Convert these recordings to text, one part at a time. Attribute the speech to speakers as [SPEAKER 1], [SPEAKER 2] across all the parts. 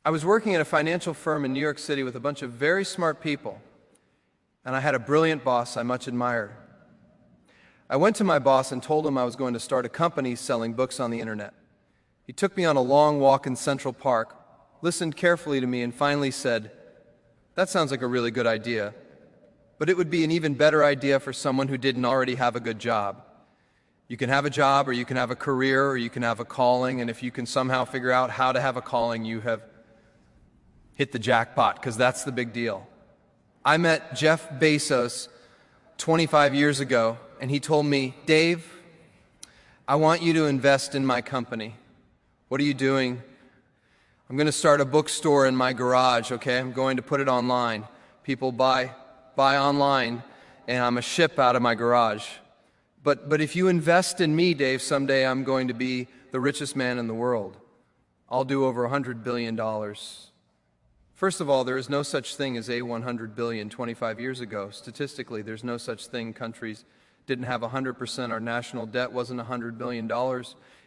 [SPEAKER 1] I was working at a financial firm in New York City with a bunch of very smart people, and I had a brilliant boss I much admired. I went to my boss and told him I was going to start a company selling books on the internet. He took me on a long walk in Central Park, listened carefully to me, and finally said, "That sounds like a really good idea, but it would be an even better idea for someone who didn't already have a good job. You can have a job, or you can have a career, or you can have a calling, and if you can somehow figure out how to have a calling, you have hit the jackpot, because that's the big deal." I met Jeff Bezos 25 years ago, and he told me, "Dave, I want you to invest in my company." "What are you doing?" "I'm going to start a bookstore in my garage, okay? I'm going to put it online. People buy online, and I'm a ship out of my garage. But if you invest in me, Dave, someday I'm going to be the richest man in the world. I'll do over $100 billion. First of all, there is no such thing as a 100 billion 25 years ago. Statistically, there's no such thing. Countries didn't have 100%. Our national debt wasn't $100 billion.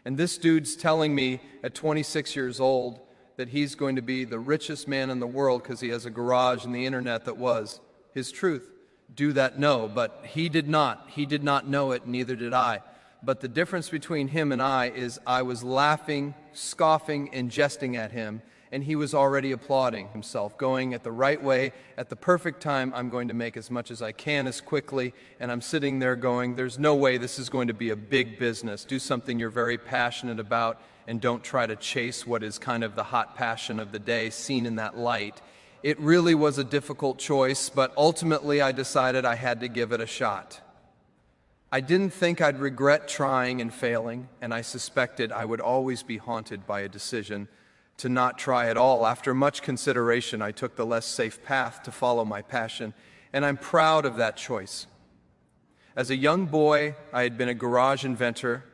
[SPEAKER 1] And this dude's telling me at 26 years old that he's going to be the richest man in the world because he has a garage and the internet that was his truth. Do that? No, but he did not. He did not know it, neither did I. But the difference between him and I is I was laughing, scoffing, and jesting at him, and he was already applauding himself, going at the right way, at the perfect time. I'm going to make as much as I can as quickly, and I'm sitting there going, there's no way this is going to be a big business. Do something you're very passionate about, and don't try to chase what is kind of the hot passion of the day seen in that light. It really was a difficult choice, but ultimately I decided I had to give it a shot. I didn't think I'd regret trying and failing, and I suspected I would always be haunted by a decision to not try at all. After much consideration, I took the less safe path to follow my passion, and I'm proud of that choice. As a young boy, I had been a garage inventor.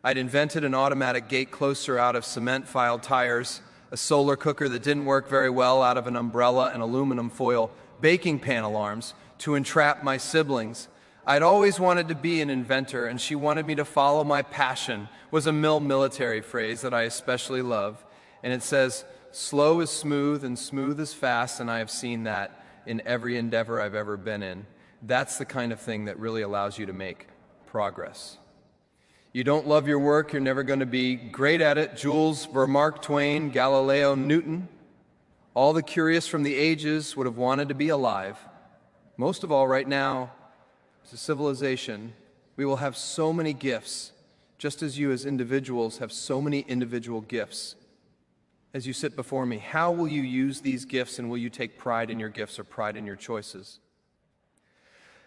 [SPEAKER 1] I'd invented an automatic gate closer out of cement-filed tires, a solar cooker that didn't work very well out of an umbrella and aluminum foil, baking pan alarms to entrap my siblings. I'd always wanted to be an inventor, and she wanted me to follow my passion, was a military phrase that I especially love. And it says, "Slow is smooth and smooth is fast," and I have seen that in every endeavor I've ever been in. That's the kind of thing that really allows you to make progress. You don't love your work, you're never going to be great at it. Jules Vernon, Mark Twain, Galileo, Newton, all the curious from the ages would have wanted to be alive. Most of all, right now, as a civilization, we will have so many gifts, just as you as individuals have so many individual gifts. As you sit before me, how will you use these gifts, and will you take pride in your gifts or pride in your choices?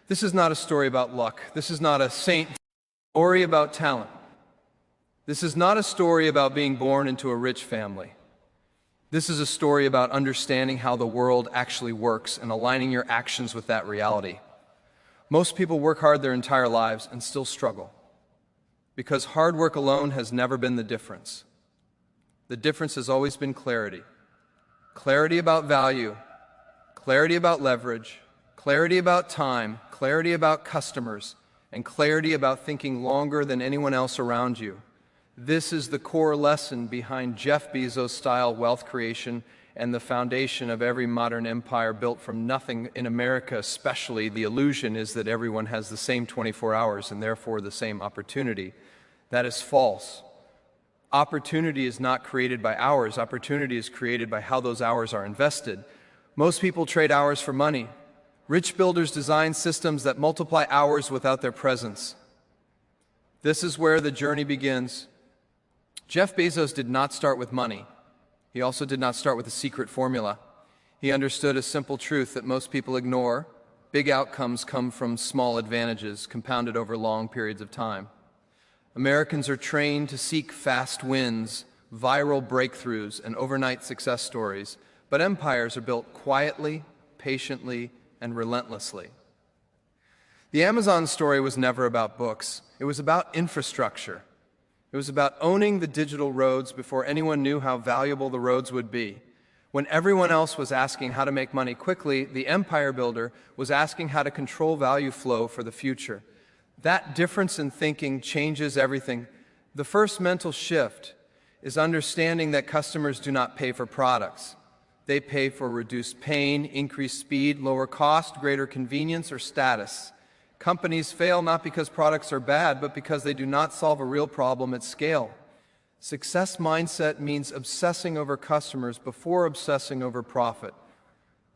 [SPEAKER 1] This is not a story about luck. This is not a saint story about talent. This is not a story about being born into a rich family. This is a story about understanding how the world actually works and aligning your actions with that reality. Most people work hard their entire lives and still struggle, because hard work alone has never been the difference. The difference has always been clarity. Clarity about value, clarity about leverage, clarity about time, clarity about customers, and clarity about thinking longer than anyone else around you. This is the core lesson behind Jeff Bezos-style wealth creation and the foundation of every modern empire built from nothing. In America especially, the illusion is that everyone has the same 24 hours and therefore the same opportunity. That is false. Opportunity is not created by hours. Opportunity is created by how those hours are invested. Most people trade hours for money. Rich builders design systems that multiply hours without their presence. This is where the journey begins. Jeff Bezos did not start with money. He also did not start with a secret formula. He understood a simple truth that most people ignore. Big outcomes come from small advantages compounded over long periods of time. Americans are trained to seek fast wins, viral breakthroughs, and overnight success stories, but empires are built quietly, patiently, and relentlessly. The Amazon story was never about books. It was about infrastructure. It was about owning the digital roads before anyone knew how valuable the roads would be. When everyone else was asking how to make money quickly, the empire builder was asking how to control value flow for the future. That difference in thinking changes everything. The first mental shift is understanding that customers do not pay for products. They pay for reduced pain, increased speed, lower cost, greater convenience, or status. Companies fail not because products are bad, but because they do not solve a real problem at scale. Success mindset means obsessing over customers before obsessing over profit.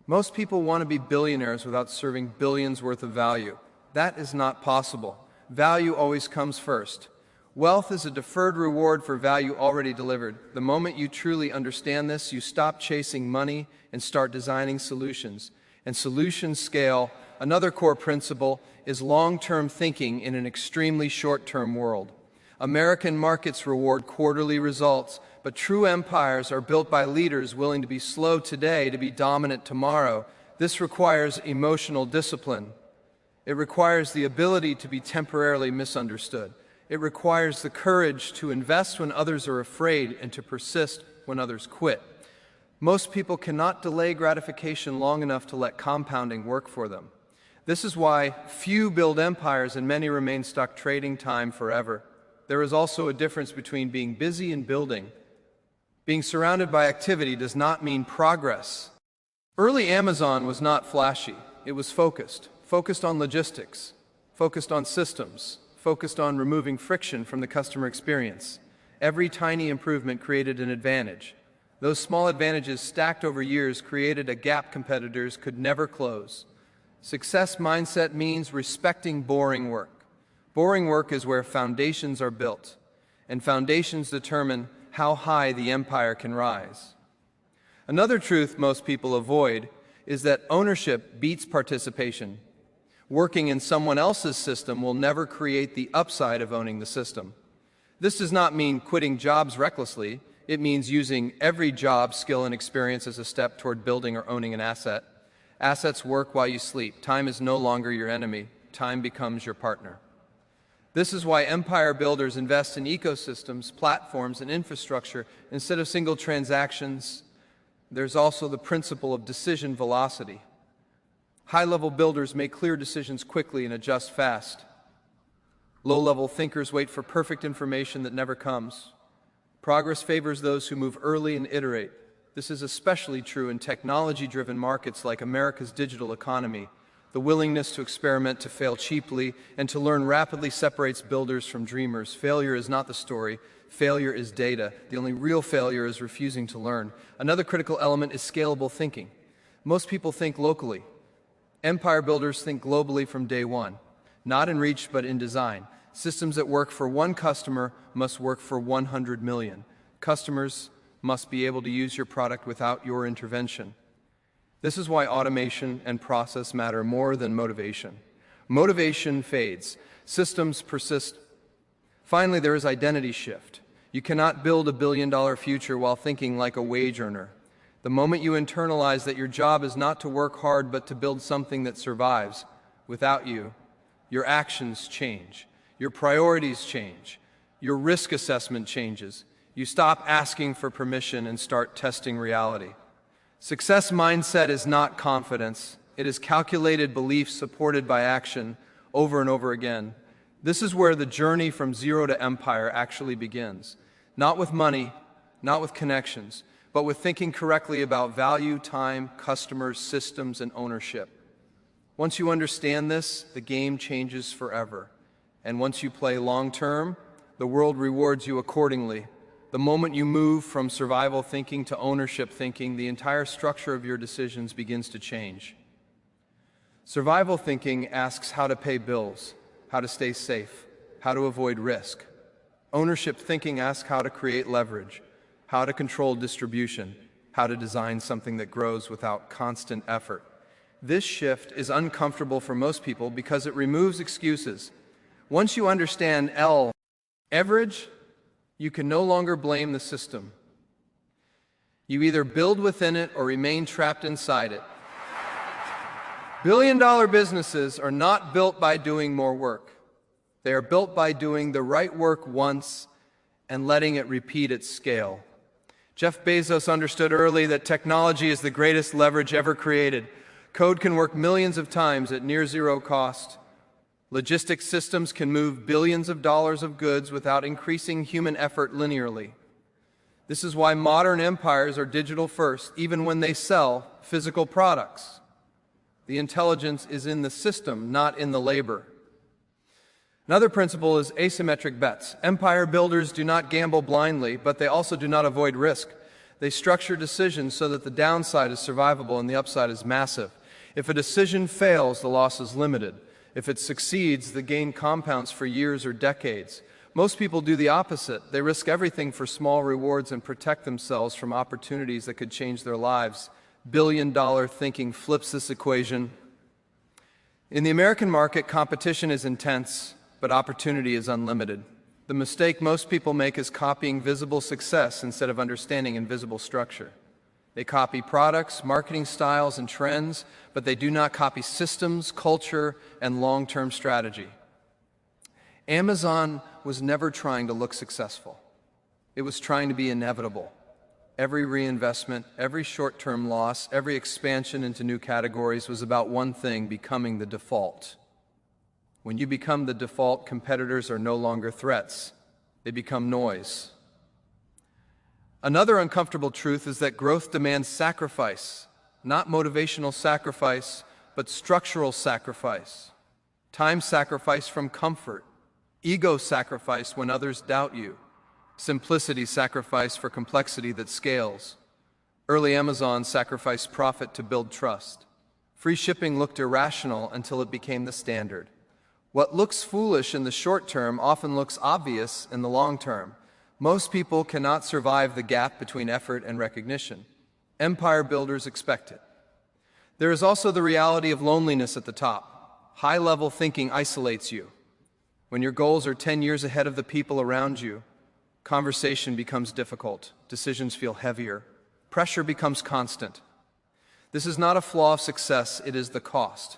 [SPEAKER 1] Most people want to be billionaires without serving billions worth of value. That is not possible. Value always comes first. Wealth is a deferred reward for value already delivered. The moment you truly understand this, you stop chasing money and start designing solutions. And solutions scale. Another core principle is long-term thinking in an extremely short-term world. American markets reward quarterly results, but true empires are built by leaders willing to be slow today to be dominant tomorrow. This requires emotional discipline. It requires the ability to be temporarily misunderstood. It requires the courage to invest when others are afraid and to persist when others quit. Most people cannot delay gratification long enough to let compounding work for them. This is why few build empires and many remain stuck trading time forever. There is also a difference between being busy and building. Being surrounded by activity does not mean progress. Early Amazon was not flashy. It was focused on logistics, focused on systems, focused on removing friction from the customer experience. Every tiny improvement created an advantage. Those small advantages stacked over years created a gap competitors could never close. Success mindset means respecting boring work. Boring work is where foundations are built, and foundations determine how high the empire can rise. Another truth most people avoid is that ownership beats participation. Working in someone else's system will never create the upside of owning the system. This does not mean quitting jobs recklessly. It means using every job, skill, and experience as a step toward building or owning an asset. Assets work while you sleep. Time is no longer your enemy. Time becomes your partner. This is why empire builders invest in ecosystems, platforms, and infrastructure instead of single transactions. There's also the principle of decision velocity. High-level builders make clear decisions quickly and adjust fast. Low-level thinkers wait for perfect information that never comes. Progress favors those who move early and iterate. This is especially true in technology-driven markets like America's digital economy. The willingness to experiment, to fail cheaply, and to learn rapidly separates builders from dreamers. Failure is not the story. Failure is data. The only real failure is refusing to learn. Another critical element is scalable thinking. Most people think locally. Empire builders think globally from day one, not in reach but in design. Systems that work for one customer must work for 100 million. Customers must be able to use your product without your intervention. This is why automation and process matter more than motivation. Motivation fades. Systems persist. Finally, there is identity shift. You cannot build a billion-dollar future while thinking like a wage earner. The moment you internalize that your job is not to work hard but to build something that survives without you, your actions change. Your priorities change. Your risk assessment changes. You stop asking for permission and start testing reality. Success mindset is not confidence. It is calculated belief supported by action over and over again. This is where the journey from zero to empire actually begins. Not with money, not with connections, but with thinking correctly about value, time, customers, systems, and ownership. Once you understand this, the game changes forever. And once you play long-term, the world rewards you accordingly. The moment you move from survival thinking to ownership thinking, the entire structure of your decisions begins to change. Survival thinking asks how to pay bills, how to stay safe, how to avoid risk. Ownership thinking asks how to create leverage, how to control distribution, how to design something that grows without constant effort. This shift is uncomfortable for most people because it removes excuses. Once you understand leverage, you can no longer blame the system. You either build within it or remain trapped inside it. Billion-dollar businesses are not built by doing more work. They are built by doing the right work once and letting it repeat at scale. Jeff Bezos understood early that technology is the greatest leverage ever created. Code can work millions of times at near zero cost. Logistics systems can move billions of dollars of goods without increasing human effort linearly. This is why modern empires are digital first, even when they sell physical products. The intelligence is in the system, not in the labor. Another principle is asymmetric bets. Empire builders do not gamble blindly, but they also do not avoid risk. They structure decisions so that the downside is survivable and the upside is massive. If a decision fails, the loss is limited. If it succeeds, the gain compounds for years or decades. Most people do the opposite. They risk everything for small rewards and protect themselves from opportunities that could change their lives. Billion-dollar thinking flips this equation. In the American market, competition is intense, but opportunity is unlimited. The mistake most people make is copying visible success instead of understanding invisible structure. They copy products, marketing styles, and trends, but they do not copy systems, culture, and long-term strategy. Amazon was never trying to look successful. It was trying to be inevitable. Every reinvestment, every short-term loss, every expansion into new categories was about one thing: becoming the default. When you become the default, competitors are no longer threats. They become noise. Another uncomfortable truth is that growth demands sacrifice, not motivational sacrifice, but structural sacrifice. Time sacrifice from comfort, ego sacrifice when others doubt you, simplicity sacrifice for complexity that scales. Early Amazon sacrificed profit to build trust. Free shipping looked irrational until it became the standard. What looks foolish in the short term often looks obvious in the long term. Most people cannot survive the gap between effort and recognition. Empire builders expect it. There is also the reality of loneliness at the top. High-level thinking isolates you. When your goals are 10 years ahead of the people around you, conversation becomes difficult, decisions feel heavier, pressure becomes constant. This is not a flaw of success, it is the cost.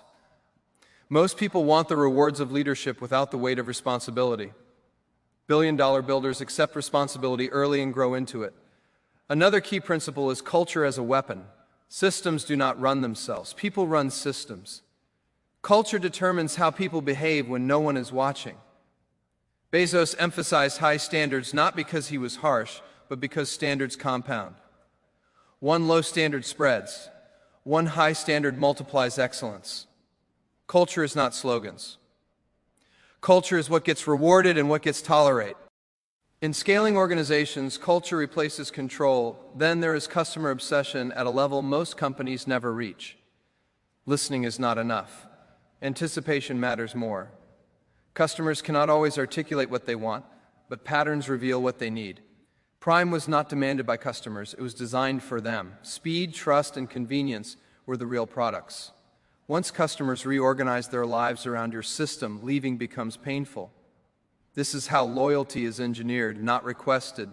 [SPEAKER 1] Most people want the rewards of leadership without the weight of responsibility. Billion-dollar builders accept responsibility early and grow into it. Another key principle is culture as a weapon. Systems do not run themselves. People run systems. Culture determines how people behave when no one is watching. Bezos emphasized high standards not because he was harsh, but because standards compound. One low standard spreads. One high standard multiplies excellence. Culture is not slogans. Culture is what gets rewarded and what gets tolerated. In scaling organizations, culture replaces control. Then there is customer obsession at a level most companies never reach. Listening is not enough. Anticipation matters more. Customers cannot always articulate what they want, but patterns reveal what they need. Prime was not demanded by customers, it was designed for them. Speed, trust, and convenience were the real products. Once customers reorganize their lives around your system, leaving becomes painful. This is how loyalty is engineered, not requested.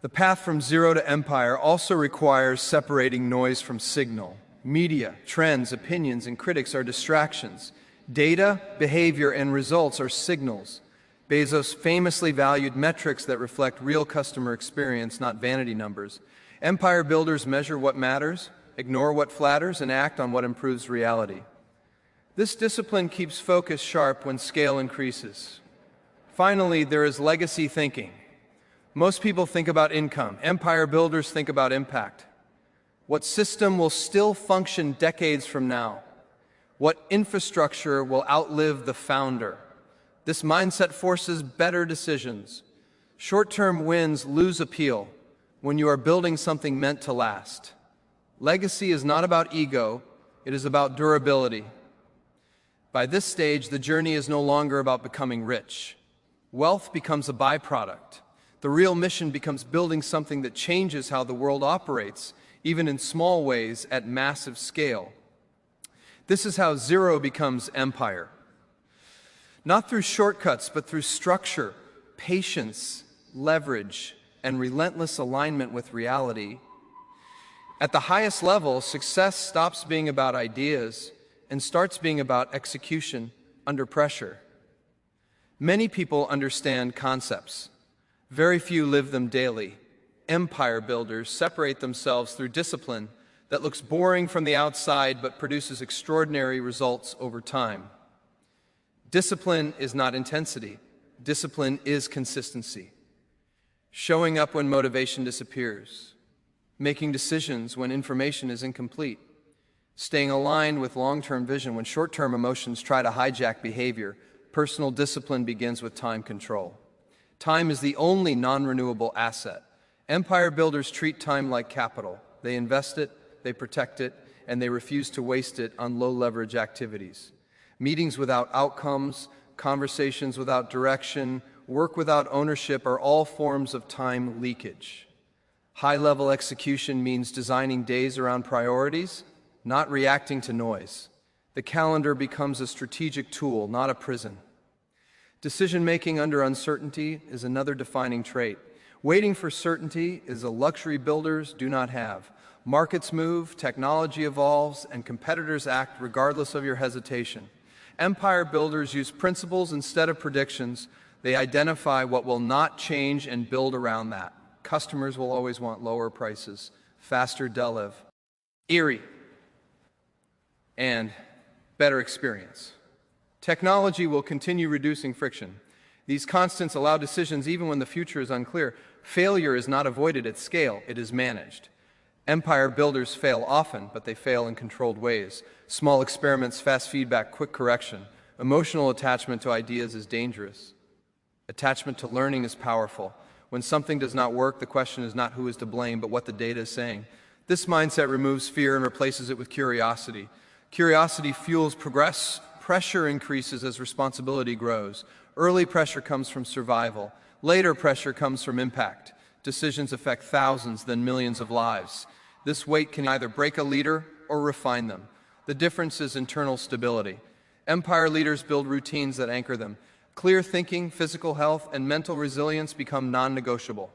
[SPEAKER 1] The path from zero to empire also requires separating noise from signal. Media, trends, opinions, and critics are distractions. Data, behavior, and results are signals. Bezos famously valued metrics that reflect real customer experience, not vanity numbers. Empire builders measure what matters, ignore what flatters, and act on what improves reality. This discipline keeps focus sharp when scale increases. Finally, there is legacy thinking. Most people think about income. Empire builders think about impact. What system will still function decades from now? What infrastructure will outlive the founder? This mindset forces better decisions. Short-term wins lose appeal when you are building something meant to last. Legacy is not about ego, it is about durability. By this stage, the journey is no longer about becoming rich. Wealth becomes a byproduct. The real mission becomes building something that changes how the world operates, even in small ways at massive scale. This is how zero becomes empire. Not through shortcuts, but through structure, patience, leverage, and relentless alignment with reality. At the highest level, success stops being about ideas and starts being about execution under pressure. Many people understand concepts. Very few live them daily. Empire builders separate themselves through discipline that looks boring from the outside but produces extraordinary results over time. Discipline is not intensity. Discipline is consistency. showing up when motivation disappears, making decisions when information is incomplete, staying aligned with long-term vision when short-term emotions try to hijack behavior. Personal discipline begins with time control. Time is the only non-renewable asset. Empire builders treat time like capital. They invest it, they protect it, and they refuse to waste it on low-leverage activities. Meetings without outcomes, conversations without direction, work without ownership are all forms of time leakage. High-level execution means designing days around priorities, not reacting to noise. The calendar becomes a strategic tool, not a prison. Decision-making under uncertainty is another defining trait. Waiting for certainty is a luxury builders do not have. Markets move, technology evolves, and competitors act regardless of your hesitation. Empire builders use principles instead of predictions. They identify what will not change and build around that. Customers will always want lower prices, faster deliv, eerie, and better experience. Technology will continue reducing friction. These constants allow decisions even when the future is unclear. Failure is not avoided at scale, it is managed. Empire builders fail often, but they fail in controlled ways. Small experiments, fast feedback, quick correction. Emotional attachment to ideas is dangerous. Attachment to learning is powerful. When something does not work, the question is not who is to blame, but what the data is saying. This mindset removes fear and replaces it with curiosity. Curiosity fuels progress. Pressure increases as responsibility grows. Early pressure comes from survival. Later pressure comes from impact. Decisions affect thousands, then millions of lives. This weight can either break a leader or refine them. The difference is internal stability. Empire leaders build routines that anchor them. Clear thinking, physical health, and mental resilience become non-negotiable.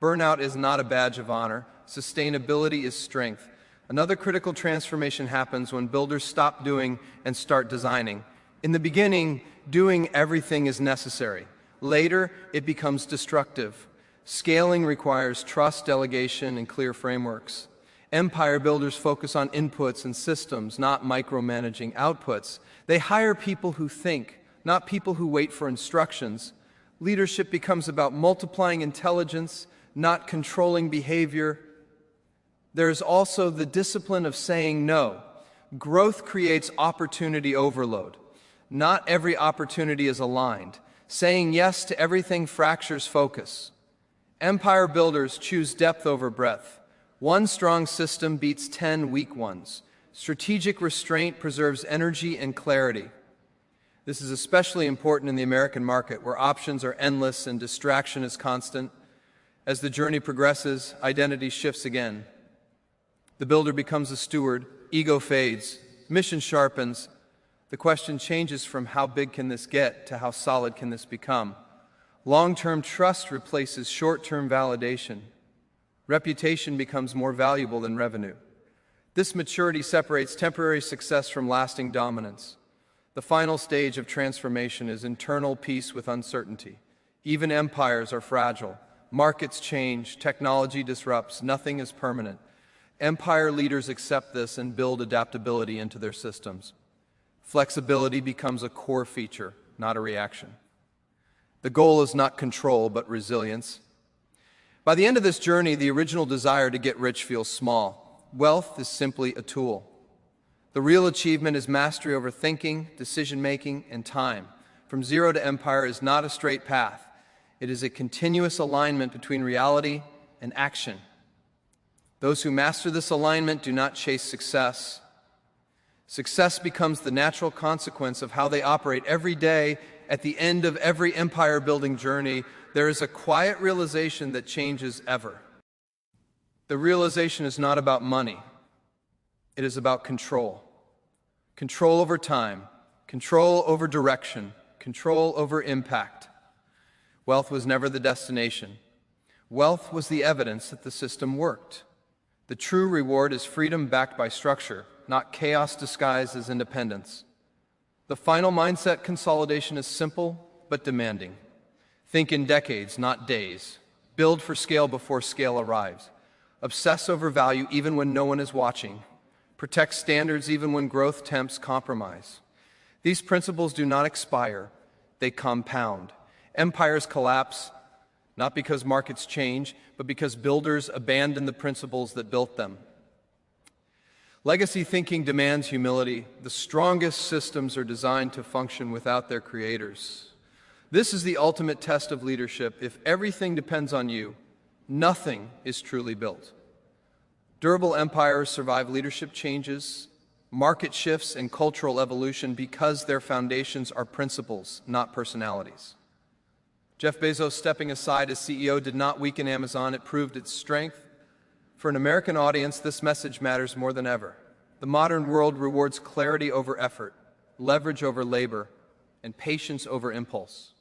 [SPEAKER 1] Burnout is not a badge of honor. Sustainability is strength. Another critical transformation happens when builders stop doing and start designing. In the beginning, doing everything is necessary. Later, it becomes destructive. Scaling requires trust, delegation, and clear frameworks. Empire builders focus on inputs and systems, not micromanaging outputs. They hire people who think, not people who wait for instructions. Leadership becomes about multiplying intelligence, not controlling behavior. There is also the discipline of saying no. Growth creates opportunity overload. Not every opportunity is aligned. Saying yes to everything fractures focus. Empire builders choose depth over breadth. One strong system beats 10 weak ones. Strategic restraint preserves energy and clarity. This is especially important in the American market, where options are endless and distraction is constant. As the journey progresses, identity shifts again. The builder becomes a steward, ego fades, mission sharpens. The question changes from how big can this get to how solid can this become. Long-term trust replaces short-term validation. Reputation becomes more valuable than revenue. This maturity separates temporary success from lasting dominance. The final stage of transformation is internal peace with uncertainty. Even empires are fragile. Markets change, technology disrupts, nothing is permanent. Empire leaders accept this and build adaptability into their systems. Flexibility becomes a core feature, not a reaction. The goal is not control, but resilience. By the end of this journey, the original desire to get rich feels small. Wealth is simply a tool. The real achievement is mastery over thinking, decision-making, and time. From zero to empire is not a straight path. It is a continuous alignment between reality and action. Those who master this alignment do not chase success. Success becomes the natural consequence of how they operate every day. At the end of every empire-building journey, there is a quiet realization that changes ever. The realization is not about money. It is about control. Control over time, control over direction, control over impact. Wealth was never the destination. Wealth was the evidence that the system worked. The true reward is freedom backed by structure, not chaos disguised as independence. The final mindset consolidation is simple but demanding. Think in decades, not days. Build for scale before scale arrives. Obsess over value even when no one is watching. Protect standards even when growth tempts compromise. These principles do not expire, they compound. Empires collapse not because markets change, but because builders abandon the principles that built them. Legacy thinking demands humility. The strongest systems are designed to function without their creators. This is the ultimate test of leadership. If everything depends on you, nothing is truly built. Durable empires survive leadership changes, market shifts, and cultural evolution because their foundations are principles, not personalities. Jeff Bezos stepping aside as CEO did not weaken Amazon, it proved its strength. For an American audience, this message matters more than ever. The modern world rewards clarity over effort, leverage over labor, and patience over impulse.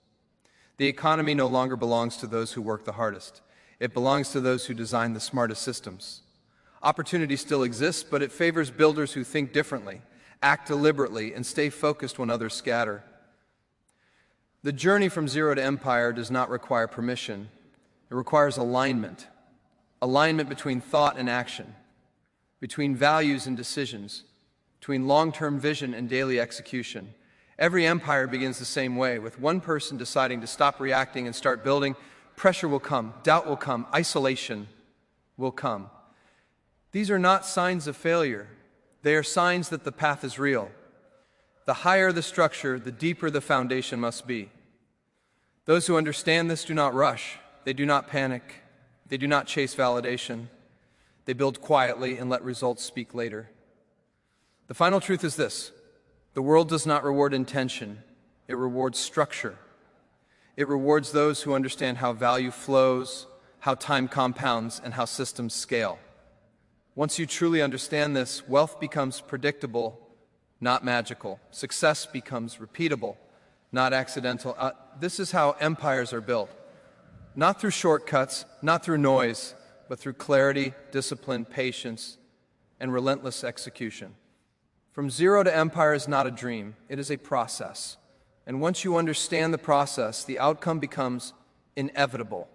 [SPEAKER 1] The economy no longer belongs to those who work the hardest. It belongs to those who design the smartest systems. Opportunity still exists, but it favors builders who think differently, act deliberately, and stay focused when others scatter. The journey from zero to empire does not require permission. It requires alignment. Alignment between thought and action, between values and decisions, between long-term vision and daily execution. Every empire begins the same way, with one person deciding to stop reacting and start building. Pressure will come, doubt will come, isolation will come. These are not signs of failure. They are signs that the path is real. The higher the structure, the deeper the foundation must be. Those who understand this do not rush. They do not panic. They do not chase validation. They build quietly and let results speak later. The final truth is this: the world does not reward intention. It rewards structure. It rewards those who understand how value flows, how time compounds, and how systems scale. Once you truly understand this, wealth becomes predictable, not magical. Success becomes repeatable, not accidental. This is how empires are built. Not through shortcuts, not through noise, but through clarity, discipline, patience, and relentless execution. From zero to empire is not a dream, it is a process. And once you understand the process, the outcome becomes inevitable.